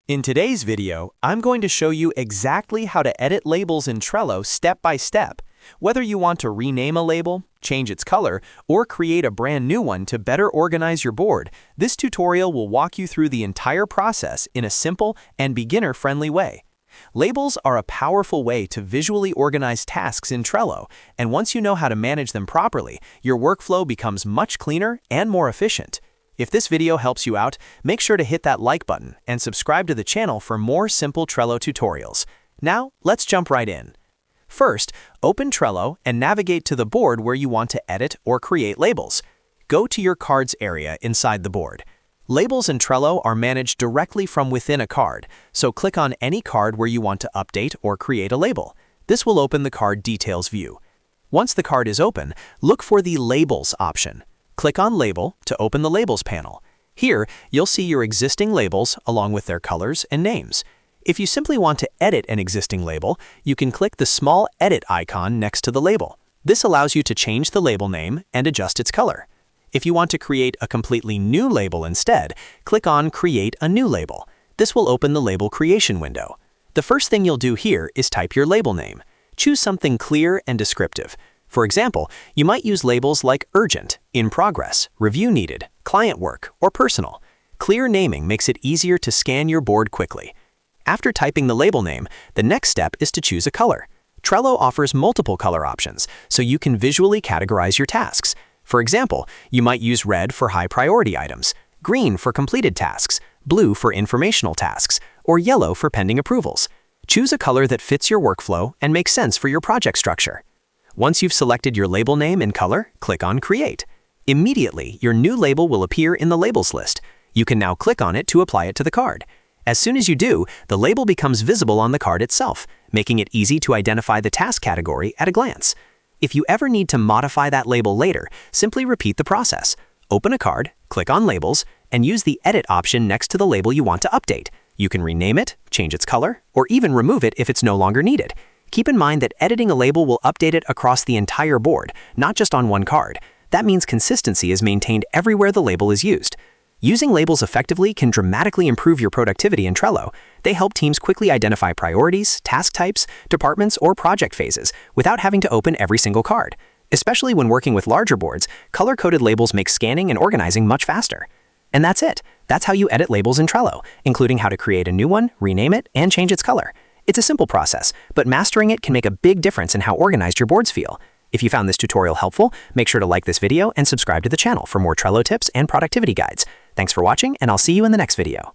In today's video, I'm going to show you exactly how to edit labels in Trello step by step. Whether you want to rename a label, change its color, or create a brand new one to better organize your board, this tutorial will walk you through the entire process in a simple and beginner-friendly way. Labels are a powerful way to visually organize tasks in Trello, and once you know how to manage them properly, your workflow becomes much cleaner and more efficient. If this video helps you out, make sure to hit that like button and subscribe to the channel for more simple Trello tutorials. Now, let's jump right in. First, open Trello and navigate to the board where you want to edit or create labels. Go to your cards area inside the board. Labels in Trello are managed directly from within a card, so click on any card where you want to update or create a label. This will open the card details view. Once the card is open, look for the Labels option. Click on Label to open the Labels panel. Here, you'll see your existing labels along with their colors and names. If you simply want to edit an existing label, you can click the small Edit icon next to the label. This allows you to change the label name and adjust its color. If you want to create a completely new label instead, click on Create a New Label. This will open the label creation window. The first thing you'll do here is type your label name. Choose something clear and descriptive. For example, you might use labels like Urgent, In Progress, Review Needed, Client Work, or Personal. Clear naming makes it easier to scan your board quickly. After typing the label name, the next step is to choose a color. Trello offers multiple color options, so you can visually categorize your tasks. For example, you might use red for high-priority items, green for completed tasks, blue for informational tasks, or yellow for pending approvals. Choose a color that fits your workflow and makes sense for your project structure. Once you've selected your label name and color, click on Create. Immediately, your new label will appear in the Labels list. You can now click on it to apply it to the card. As soon as you do, the label becomes visible on the card itself, making it easy to identify the task category at a glance. If you ever need to modify that label later, simply repeat the process. Open a card, click on Labels, and use the Edit option next to the label you want to update. You can rename it, change its color, or even remove it if it's no longer needed. Keep in mind that editing a label will update it across the entire board, not just on one card. That means consistency is maintained everywhere the label is used. Using labels effectively can dramatically improve your productivity in Trello. They help teams quickly identify priorities, task types, departments, or project phases without having to open every single card. Especially when working with larger boards, color-coded labels make scanning and organizing much faster. And that's it. That's how you edit labels in Trello, including how to create a new one, rename it, and change its color. It's a simple process, but mastering it can make a big difference in how organized your boards feel. If you found this tutorial helpful, make sure to like this video and subscribe to the channel for more Trello tips and productivity guides. Thanks for watching, and I'll see you in the next video.